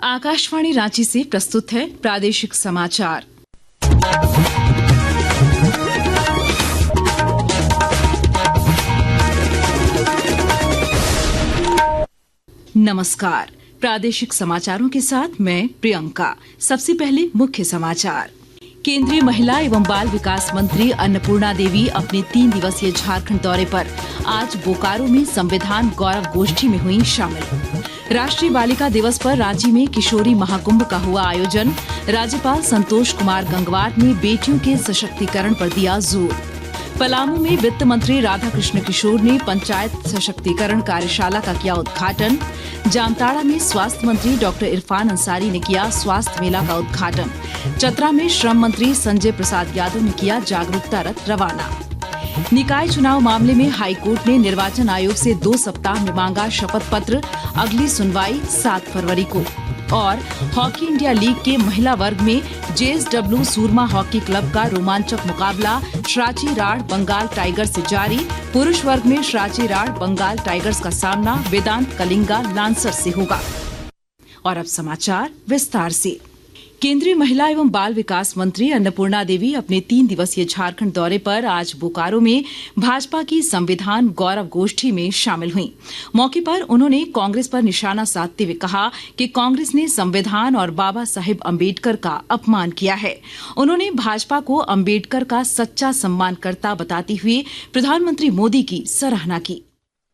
आकाशवाणी रांची से प्रस्तुत है प्रादेशिक समाचार। नमस्कार, प्रादेशिक समाचारों के साथ मैं प्रियंका। सबसे पहले मुख्य समाचार। केंद्रीय महिला एवं बाल विकास मंत्री अन्नपूर्णा देवी अपने 3 दिवसीय झारखंड दौरे पर आज बोकारो में संविधान गौरव गोष्ठी में हुई शामिल। राष्ट्रीय बालिका दिवस पर रांची में किशोरी महाकुंभ का हुआ आयोजन। राज्यपाल संतोष कुमार गंगवार ने बेटियों के सशक्तिकरण पर दिया जोर। पलामू में वित्त मंत्री राधाकृष्ण किशोर ने पंचायत सशक्तिकरण कार्यशाला का किया उद्घाटन। जामताड़ा में स्वास्थ्य मंत्री डॉक्टर इरफान अंसारी ने किया स्वास्थ्य मेला का उद्घाटन। चतरा में श्रम मंत्री संजय प्रसाद यादव ने किया जागरूकता रथ रवाना। निकाय चुनाव मामले में हाईकोर्ट ने निर्वाचन आयोग से 2 सप्ताह में मांगा शपथ पत्र। अगली सुनवाई 7 फरवरी को। और हॉकी इंडिया लीग के महिला वर्ग में JSW सूरमा हॉकी क्लब का रोमांचक मुकाबला श्राची राड़ बंगाल टाइगर्स से जारी। पुरुष वर्ग में श्राची राड़ बंगाल टाइगर्स का सामना वेदांत कलिंगा लांसर से होगा। और अब समाचार विस्तार से। केंद्रीय महिला एवं बाल विकास मंत्री अन्नपूर्णा देवी अपने 3 दिवसीय झारखंड दौरे पर आज बोकारो में भाजपा की संविधान गौरव गोष्ठी में शामिल हुई। मौके पर उन्होंने कांग्रेस पर निशाना साधते हुए कहा कि कांग्रेस ने संविधान और बाबा साहेब अम्बेडकर का अपमान किया है। उन्होंने भाजपा को अम्बेडकर का सच्चा सम्मानकर्ता बताते हुए प्रधानमंत्री मोदी की सराहना की।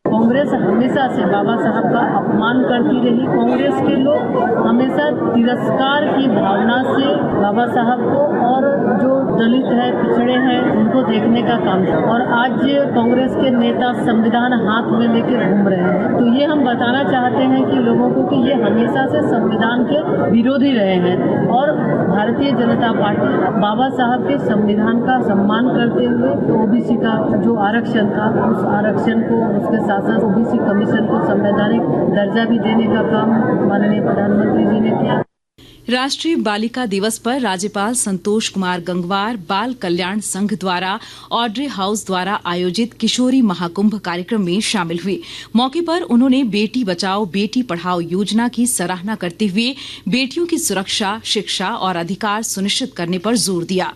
कांग्रेस हमेशा से बाबा साहब का अपमान करती रही। कांग्रेस के लोग हमेशा तिरस्कार की भावना से बाबा साहब को और जो दलित है, पिछड़े हैं, उनको देखने का काम था। और आज कांग्रेस के नेता संविधान हाथ में लेकर घूम रहे हैं। तो ये हम बताना चाहते हैं कि लोगों को कि ये हमेशा से संविधान के विरोधी रहे हैं। और भारतीय जनता पार्टी बाबा साहब के संविधान का सम्मान करते हुए ओबीसी का जो आरक्षण था, उस आरक्षण को उसके साथ ओबीसी कमीशन को संवैधानिक दर्जा भी देने का काम माननीय प्रधानमंत्री जी ने किया। राष्ट्रीय बालिका दिवस पर राज्यपाल संतोष कुमार गंगवार बाल कल्याण संघ द्वारा ऑड्रे हाउस द्वारा आयोजित किशोरी महाकुंभ कार्यक्रम में शामिल हुए। मौके पर उन्होंने बेटी बचाओ बेटी पढ़ाओ योजना की सराहना करते हुए बेटियों की सुरक्षा, शिक्षा और अधिकार सुनिश्चित करने पर जोर दिया।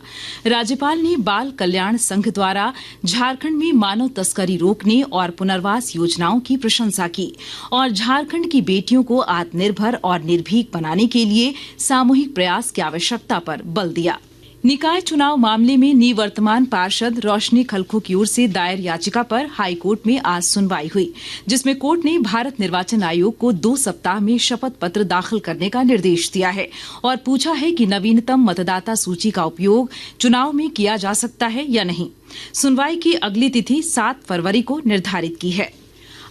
राज्यपाल ने बाल कल्याण संघ द्वारा झारखंड में मानव तस्करी रोकने और पुनर्वास योजनाओं की प्रशंसा की और झारखंड की बेटियों को आत्मनिर्भर और निर्भीक बनाने के लिए सामूहिक प्रयास की आवश्यकता पर बल दिया। निकाय चुनाव मामले में निवर्तमान पार्षद रोशनी खलखो की ओर से दायर याचिका पर हाईकोर्ट में आज सुनवाई हुई, जिसमें कोर्ट ने भारत निर्वाचन आयोग को 2 सप्ताह में शपथ पत्र दाखिल करने का निर्देश दिया है और पूछा है कि नवीनतम मतदाता सूची का उपयोग चुनाव में किया जा सकता है या नहीं। सुनवाई की अगली तिथि 7 फरवरी को निर्धारित की है।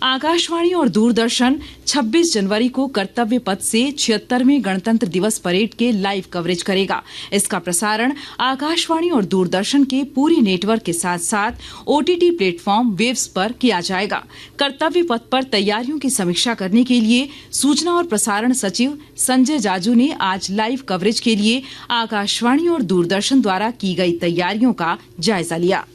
आकाशवाणी और दूरदर्शन 26 जनवरी को कर्तव्य पथ से 76वें गणतंत्र दिवस परेड के लाइव कवरेज करेगा। इसका प्रसारण आकाशवाणी और दूरदर्शन के पूरे नेटवर्क के साथ साथ OTT प्लेटफॉर्म वेव्स पर किया जाएगा। कर्तव्य पथ पर तैयारियों की समीक्षा करने के लिए सूचना और प्रसारण सचिव संजय जाजू ने आज लाइव कवरेज के लिए आकाशवाणी और दूरदर्शन द्वारा की गई तैयारियों का जायजा लिया।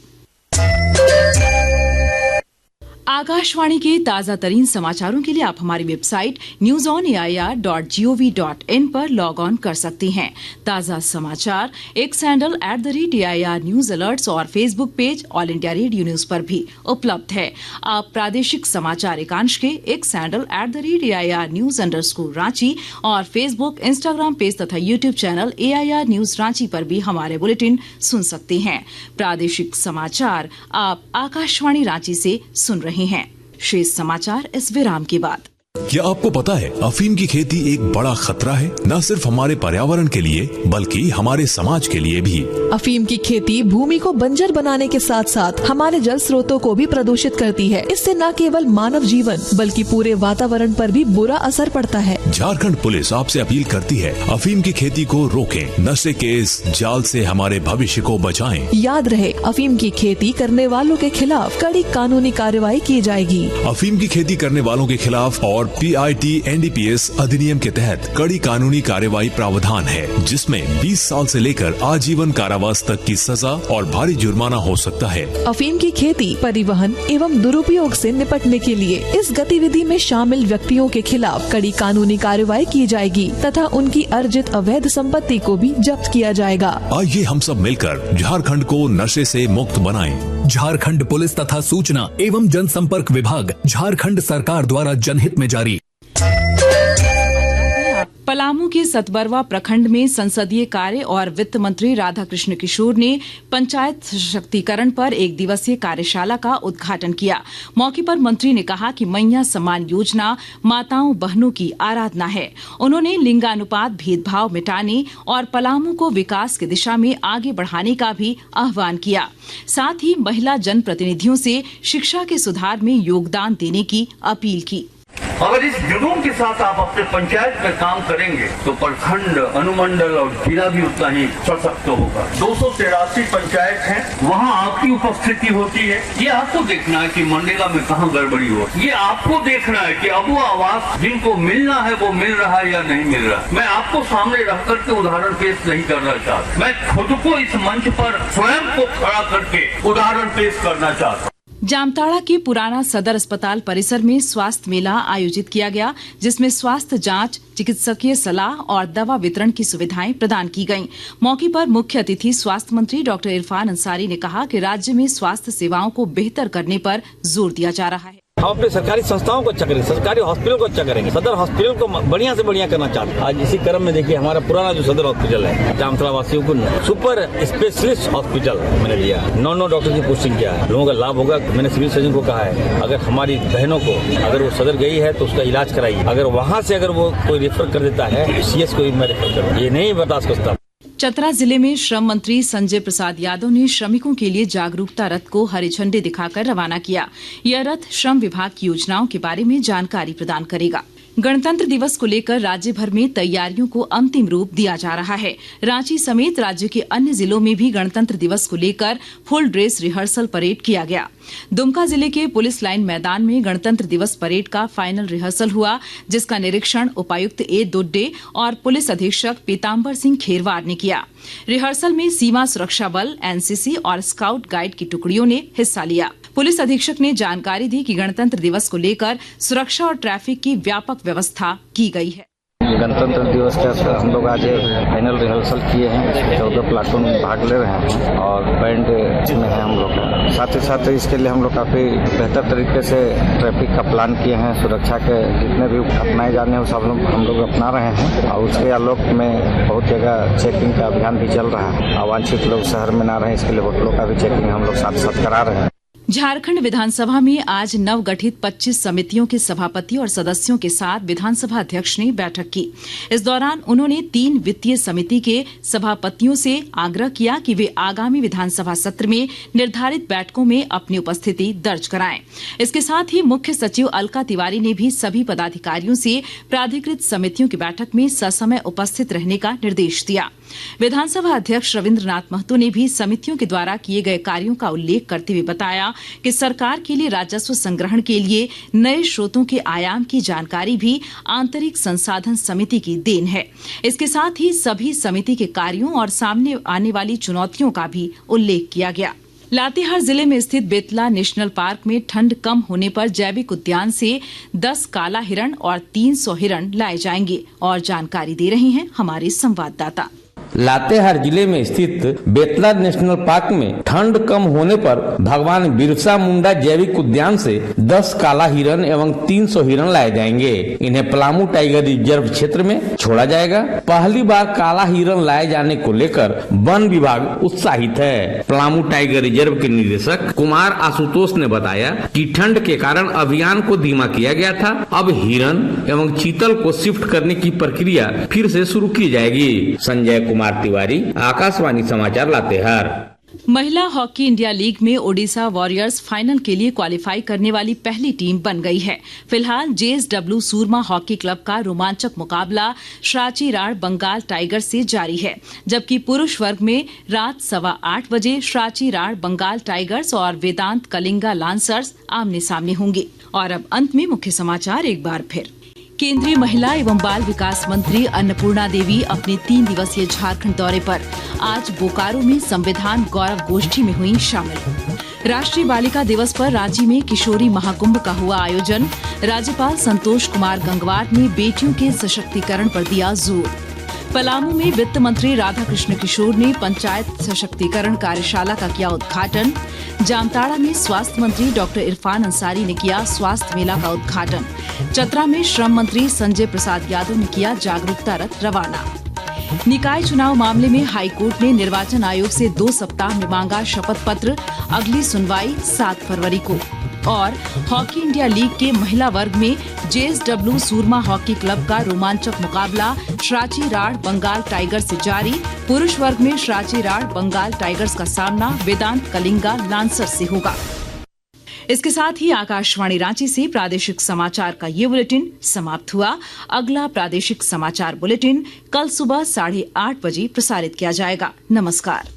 आकाशवाणी के ताजा तरीन समाचारों के लिए आप हमारी वेबसाइट newsonair.gov.in पर लॉग ऑन कर सकते हैं। ताजा समाचार X handle @AIR news alerts और Facebook page all India radio news पर भी उपलब्ध है। आप प्रादेशिक समाचार एकांश के एक्स हैंडल @AIR न्यूज_रांची और फेसबुक, इंस्टाग्राम पेज तथा YouTube channel AIR news Ranchi पर भी हमारे बुलेटिन सुन सकते हैं। प्रादेशिक समाचार आप आकाशवाणी रांची से सुन रहे हैं। शेष समाचार इस विराम के बाद। क्या आपको पता है अफीम की खेती एक बड़ा खतरा है, न सिर्फ हमारे पर्यावरण के लिए बल्कि हमारे समाज के लिए भी। अफीम की खेती भूमि को बंजर बनाने के साथ साथ हमारे जल स्रोतों को भी प्रदूषित करती है। इससे न केवल मानव जीवन बल्कि पूरे वातावरण पर भी बुरा असर पड़ता है। झारखंड पुलिस आपसे अपील करती है, अफीम की खेती को रोकें, नशे के इस जाल से हमारे भविष्य को बचाएं। याद रहे, अफीम की खेती करने वालों के खिलाफ कड़ी कानूनी कार्रवाई की जाएगी। अफीम की खेती करने वालों के खिलाफ और और PIT NDPS अधिनियम के तहत कड़ी कानूनी कार्यवाही प्रावधान है, जिसमें 20 साल से लेकर आजीवन कारावास तक की सजा और भारी जुर्माना हो सकता है। अफीम की खेती, परिवहन एवं दुरुपयोग से निपटने के लिए इस गतिविधि में शामिल व्यक्तियों के खिलाफ कड़ी कानूनी कार्रवाई की जाएगी तथा उनकी अर्जित अवैध संपत्ति को भी जब्त किया जाएगा। आइए हम सब मिलकर झारखंड को नशे से मुक्त बनाएं। झारखंड पुलिस तथा सूचना एवं जनसंपर्क विभाग, झारखंड सरकार द्वारा जनहित में जारी। पलामू के सतबरवा प्रखंड में संसदीय कार्य और वित्त मंत्री राधाकृष्ण किशोर ने पंचायत सशक्तिकरण पर एक दिवसीय कार्यशाला का उद्घाटन किया। मौके पर मंत्री ने कहा कि मैया सम्मान योजना माताओं बहनों की आराधना है। उन्होंने लिंगानुपात भेदभाव मिटाने और पलामू को विकास की दिशा में आगे बढ़ाने का भी आह्वान किया। साथ ही महिला जनप्रतिनिधियों से शिक्षा के सुधार में योगदान देने की अपील की। अगर इस जुनून के साथ आप अपने पंचायत में काम करेंगे तो प्रखंड, अनुमंडल और जिला भी उतना ही सशक्त होगा। 283 पंचायत हैं, वहाँ आपकी उपस्थिति होती है। ये आपको देखना है कि मनरेगा में कहाँ गड़बड़ी हो। ये आपको देखना है कि अब वो आवास जिनको मिलना है वो मिल रहा है या नहीं मिल रहा। मैं आपको सामने रख करके उदाहरण पेश नहीं करना चाहता, मैं खुद को इस मंच पर स्वयं को खड़ा करके उदाहरण पेश करना चाहता हूँ। जामताड़ा के पुराना सदर अस्पताल परिसर में स्वास्थ्य मेला आयोजित किया गया, जिसमें स्वास्थ्य जांच, चिकित्सकीय सलाह और दवा वितरण की सुविधाएं प्रदान की गईं। मौके पर मुख्य अतिथि स्वास्थ्य मंत्री डॉक्टर इरफान अंसारी ने कहा कि राज्य में स्वास्थ्य सेवाओं को बेहतर करने पर जोर दिया जा रहा है। हम अपने सरकारी संस्थाओं को अच्छा करेंगे, सरकारी हॉस्पिटल को अच्छा करेंगे, सदर हॉस्पिटल को बढ़िया से बढ़िया करना चाहते हैं। आज इसी क्रम में देखिए हमारा पुराना जो सदर हॉस्पिटल है, जामताड़ा वासियों को सुपर स्पेशलिस्ट हॉस्पिटल मैंने लिया, 9 डॉक्टर की पोस्टिंग किया है। लोगों का लाभ होगा। मैंने सिविल सर्जन को कहा है, अगर हमारी बहनों को अगर वो सदर गई है तो उसका इलाज कराइए। अगर वहाँ से अगर वो कोई रेफर कर देता है CS को भी मैं रेफर करूँ, ये नहीं बर्दाश्त करता। चतरा जिले में श्रम मंत्री संजय प्रसाद यादव ने श्रमिकों के लिए जागरूकता रथ को हरी झंडी दिखाकर रवाना किया। यह रथ श्रम विभाग की योजनाओं के बारे में जानकारी प्रदान करेगा। गणतंत्र दिवस को लेकर राज्य भर में तैयारियों को अंतिम रूप दिया जा रहा है। रांची समेत राज्य के अन्य जिलों में भी गणतंत्र दिवस को लेकर फुल ड्रेस रिहर्सल परेड किया गया। दुमका जिले के पुलिस लाइन मैदान में गणतंत्र दिवस परेड का फाइनल रिहर्सल हुआ, जिसका निरीक्षण उपायुक्त A. दोड्डे और पुलिस अधीक्षक पीताम्बर सिंह खेरवार ने किया। रिहर्सल में सीमा सुरक्षा बल, NCC और स्काउट गाइड की टुकड़ियों ने हिस्सा लिया। पुलिस अधीक्षक ने जानकारी दी कि गणतंत्र दिवस को लेकर सुरक्षा और ट्रैफिक की व्यापक व्यवस्था की गई है। गणतंत्र दिवस का हम लोग आज फाइनल रिहर्सल किए हैं। 14 प्लाटून भाग ले रहे हैं और बैंड में है हम लोग। साथ ही साथ इसके लिए हम लोग काफी बेहतर तरीके से ट्रैफिक का प्लान किए हैं। सुरक्षा के जितने भी अपनाए जाने हैं सब हम लोग अपना रहे हैं और उसके आलोक में बहुत जगह चेकिंग का अभियान भी चल रहा है। अवांछित लोग शहर में ना रहे, इसके लिए होटलों का भी चेकिंग हम लोग साथ साथ करा रहे हैं। झारखंड विधानसभा में आज नवगठित 25 समितियों के सभापति और सदस्यों के साथ विधानसभा अध्यक्ष ने बैठक की। इस दौरान उन्होंने 3 वित्तीय समिति के सभापतियों से आग्रह किया कि वे आगामी विधानसभा सत्र में निर्धारित बैठकों में अपनी उपस्थिति दर्ज कराएं। इसके साथ ही मुख्य सचिव अलका तिवारी ने भी सभी पदाधिकारियों से प्राधिकृत समितियों की बैठक में ससमय उपस्थित रहने का निर्देश दिया। विधानसभा अध्यक्ष रविन्द्रनाथ महतो ने भी समितियों के द्वारा किए गए कार्यों का उल्लेख करते हुए बताया कि सरकार के लिए राजस्व संग्रहण के लिए नए स्रोतों के आयाम की जानकारी भी आंतरिक संसाधन समिति की देन है। इसके साथ ही सभी समिति के कार्यों और सामने आने वाली चुनौतियों का भी उल्लेख किया गया। लातेहार जिले में स्थित बेतला नेशनल पार्क में ठंड कम होने पर जैविक उद्यान से 10 काला हिरण और 300 हिरण लाए जाएंगे और जानकारी दे रहे हैं हमारे संवाददाता। लातेहार जिले में स्थित बेतला नेशनल पार्क में ठंड कम होने पर भगवान बिरसा मुंडा जैविक उद्यान से 10 काला हिरण एवं 300 हिरण लाए जाएंगे। इन्हें पलामू टाइगर रिजर्व क्षेत्र में छोड़ा जाएगा। पहली बार काला हिरण लाए जाने को लेकर वन विभाग उत्साहित है। पलामू टाइगर रिजर्व के निदेशक कुमार आशुतोष ने बताया कि ठंड के कारण अभियान को धीमा किया गया था। अब हिरण एवं चीतल को शिफ्ट करने की प्रक्रिया फिर से शुरू की जाएगी। संजय कुमार तिवारी, आकाशवाणी समाचार, लातेहार। महिला हॉकी इंडिया लीग में ओडिशा वॉरियर्स फाइनल के लिए क्वालिफाई करने वाली पहली टीम बन गई है। फिलहाल JSW सूरमा हॉकी क्लब का रोमांचक मुकाबला श्राचीराड़ बंगाल टाइगर से जारी है, जबकि पुरुष वर्ग में रात 8:15 बजे श्राचीराड़ बंगाल टाइगर्स और वेदांत कलिंगा लांसर्स आमने सामने होंगे। और अब अंत में मुख्य समाचार एक बार फिर। केंद्रीय महिला एवं बाल विकास मंत्री अन्नपूर्णा देवी अपने 3 दिवसीय झारखंड दौरे पर आज बोकारो में संविधान गौरव गोष्ठी में हुई शामिल। राष्ट्रीय बालिका दिवस पर रांची में किशोरी महाकुंभ का हुआ आयोजन। राज्यपाल संतोष कुमार गंगवार ने बेटियों के सशक्तिकरण पर दिया जोर। पलामू में वित्त मंत्री राधाकृष्ण किशोर ने पंचायत सशक्तिकरण कार्यशाला का किया उद्घाटन। जामताड़ा में स्वास्थ्य मंत्री डॉक्टर इरफान अंसारी ने किया स्वास्थ्य मेला का उद्घाटन। चतरा में श्रम मंत्री संजय प्रसाद यादव ने किया जागरूकता रथ रवाना। निकाय चुनाव मामले में हाईकोर्ट ने निर्वाचन आयोग से 2 सप्ताह में मांगा शपथ पत्र। अगली सुनवाई 7 फरवरी को। और हॉकी इंडिया लीग के महिला वर्ग में JSW सूरमा हॉकी क्लब का रोमांचक मुकाबला श्राची राड़ बंगाल टाइगर्स से जारी। पुरुष वर्ग में श्राची राड़ बंगाल टाइगर्स का सामना वेदांत कलिंगा लांसर से होगा। इसके साथ ही आकाशवाणी रांची से प्रादेशिक समाचार का ये बुलेटिन समाप्त हुआ। अगला प्रादेशिक समाचार बुलेटिन कल सुबह 8:30 बजे प्रसारित किया जाएगा। नमस्कार।